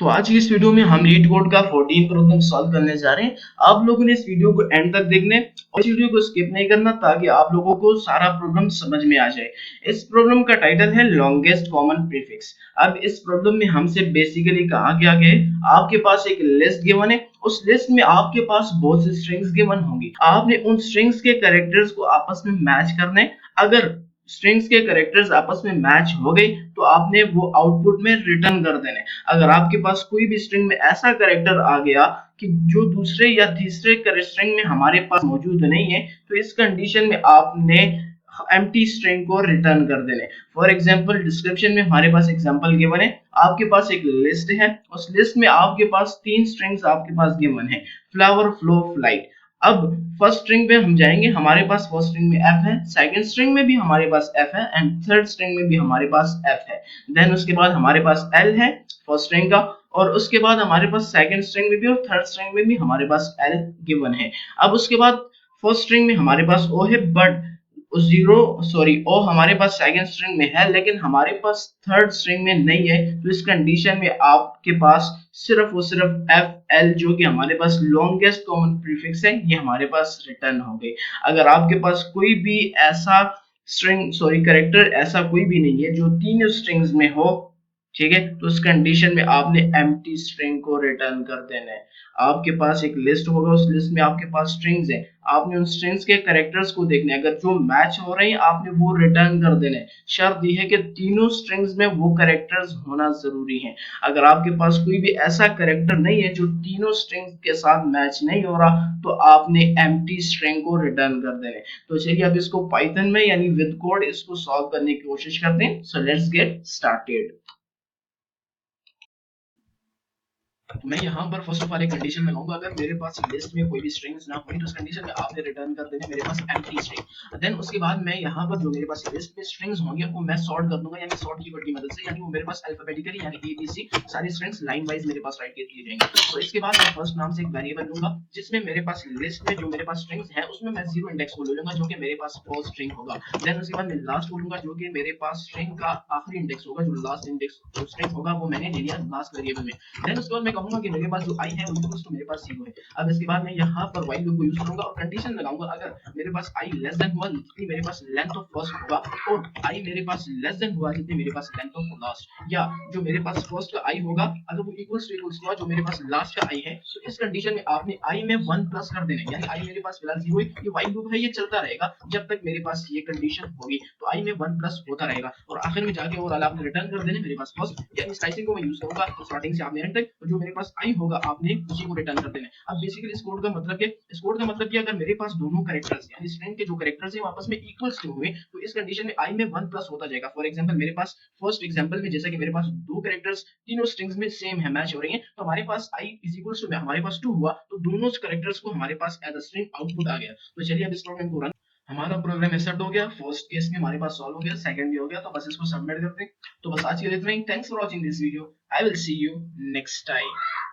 तो आज की इस वीडियो में हम लीड कोड का 14 प्रॉब्लम सॉल्व करने जा रहे हैं। आप लोगों ने इस वीडियो को एंड तक देखने और इस वीडियो को स्किप नहीं करना ताकि आप लोगों को सारा प्रॉब्लम समझ में आ जाए। इस प्रॉब्लम का टाइटल है लॉन्गेस्ट कॉमन प्रीफिक्स। अब इस प्रॉब्लम में हमसे बेसिकली कहा गया है आपके पास एक लिस्ट गिवन है, उस लिस्ट में आपके पास बहुत सी स्ट्रिंग्स गिवन होंगी। आपने उन स्ट्रिंग्स के कैरेक्टर्स को आपस में मैच करने, अगर स्ट्रिंग्स के कैरेक्टर्स आपस में मैच हो गई तो आपने वो आउटपुट में रिटर्न कर देने। अगर आपके पास कोई भी स्ट्रिंग में ऐसा कैरेक्टर आ गया कि जो दूसरे या तीसरे स्ट्रिंग में हमारे पास मौजूद नहीं है तो इस कंडीशन में आपने एम्प्टी स्ट्रिंग को रिटर्न कर देने। फॉर एग्जांपल डिस्क्रिप्शन में हमारे पास एग्जांपल गिवन है, आपके पास एक लिस्ट है, उस लिस्ट में आपके पास तीन स्ट्रिंग्स आपके पास गिवन है, फ्लावर, फ्लो, फ्लाइट। अब फर्स्ट स्ट्रिंग में हम जाएंगे, हमारे पास फर्स्ट स्ट्रिंग में एफ है, सेकंड स्ट्रिंग में भी हमारे पास एफ है एंड थर्ड स्ट्रिंग में भी हमारे पास एफ है। देन उसके बाद हमारे पास एल है फर्स्ट स्ट्रिंग का, और उसके बाद हमारे पास सेकंड स्ट्रिंग में भी और थर्ड स्ट्रिंग में भी हमारे पास एल गिवन है। अब उसके बाद फर्स्ट स्ट्रिंग में हमारे पास ओ है, बट ओ हमारे पास सेकंड स्ट्रिंग में है लेकिन हमारे पास थर्ड स्ट्रिंग में नहीं है। तो इस कंडीशन में आपके पास सिर्फ और सिर्फ एफ एल जो कि हमारे पास लॉन्गेस्ट कॉमन प्रीफिक्स है ये हमारे पास रिटर्न हो गई। अगर आपके पास कोई भी ऐसा कैरेक्टर ऐसा कोई भी नहीं है जो तीनों स्ट्रिंग्स में हो, ठीक है, तो उस कंडीशन में आपने एम्प्टी स्ट्रिंग को रिटर्न कर देना है। आपके पास एक लिस्ट होगा, उस लिस्ट में आपके पास स्ट्रिंग्स हैं, आपने उन स्ट्रिंग्स के कैरेक्टर्स को देखना है, अगर जो मैच हो रहे हैं आपने वो रिटर्न कर देना है। शर्त यह है कि तीनों स्ट्रिंग्स में वो कैरेक्टर्स होना जरूरी है। अगर आपके पास कोई भी ऐसा कैरेक्टर नहीं है जो तीनों स्ट्रिंग्स के साथ मैच नहीं हो रहा तो आपने एम्प्टी स्ट्रिंग को रिटर्न कर देना है। तो चलिए अब इसको पाइथन में यानी विद कोड इसको सॉल्व करने की कोशिश करते हैं। So let's get started. मैं यहाँ पर फर्स्ट ऑफ ऑल एक कंडीशन लगाऊंगा, अगर मेरे पास लिस्ट में कोई भी स्ट्रिंग्स ना हुई तो उस कंडीशन में आपने रिटर्न कर देने मेरे पास एम्प्टी स्ट्रिंग। देन उसके बाद मैं यहाँ पर जो मेरे पास लिस्ट में स्ट्रिंग्स होंगे वो मैं सॉर्ट कर दूंगा यानी सॉर्ट कीवर्ड की मदद से, यानी वो मेरे पास अल्फाबेटिकली यानी ए बी सी सारी स्ट्रिंग्स लाइन वाइज मेरे पास राइट कर दिए जाएंगे। तो इसके बाद मैं फर्स्ट नाम से एक वेरिएबल लूंगा जिसमें मेरे पास लिस्ट में जो मेरे पास स्ट्रिंग्स है उसमें मैं जीरो इंडेक्स को ले लूंगा जो कि मेरे पास फर्स्ट स्ट्रिंग होगा। देन उसके बाद मैं लास्ट बोलूंगा जो कि मेरे पास स्ट्रिंग का आखिरी इंडेक्स होगा, जो लास्ट इंडेक्स जो स्ट्रिंग होगा वो मैंने ले लिया लास्ट वेरिएबल में। देन उसके बाद मैं कहूंगा कि मेरे पास जो आई है वो इक्वल्स टू मेरे पास 0 है। अब इसके बाद मैं यहाँ पर व्हाइल लूप को यूज करूंगा और कंडीशन लगाऊंगा, अगर मेरे पास आई लेस देन हुआ जितनी मेरे पास लेंथ ऑफ फर्स्ट होगा और आई मेरे पास लेस देन हुआ जितनी मेरे पास लेंथ ऑफ लास्ट, या जो मेरे पास फर्स्ट का आई होगा अगर वो इक्वल्स टू हुआ जो मेरे पास लास्ट का आई है, तो इस कंडीशन में आपने आई में 1 प्लस कर देना है। यानी आई मेरे पास फिलहाल 0 है, ये व्हाइल लूप है, ये चलता रहेगा जब तक मेरे पास ये कंडीशन होगी, तो आई में 1 प्लस होता रहेगा और आखिर में जाके ओवरऑल आपने रिटर्न कर देने मेरे पास फर्स्ट, यानी स्लाइसिंग को मैं यूज करूंगा तो स्टार्टिंग से आपने एंड तक, तो जो मेरे पास आई होगा आपने उसी को रिटर्न कर देना है। अब बेसिकली इस कोड का मतलब क्या, इस कोड का मतलब कि अगर मेरे पास दोनों कैरेक्टर्स यानी स्ट्रिंग के जो कैरेक्टर्स हैं आपस में इक्वल्स के हुए तो इस कंडीशन में आई में 1 प्लस होता जाएगा। फॉर एग्जांपल मेरे पास फर्स्ट एग्जांपल में जैसा कि मेरे पास दो कैरेक्टर्स तीनों स्ट्रिंग्स में सेम है, मैच हो रही हैं, तो हमारे पास आई इज इक्वल्स टू हमारे पास 2 हुआ तो दोनों कैरेक्टर्स को हमारे पास एज अ स्ट्रिंग आउटपुट आ गया। तो चलिए अब इस प्रोग्राम को रन, हमारा प्रोग्राम एक्सेप्ट हो गया, फर्स्ट केस में हमारे पास सॉल्व हो गया, सेकंड भी हो गया, तो बस इसको सबमिट करते हैं। तो बस आज के लिए इतना ही। Thanks for watching this video, I will see you next time.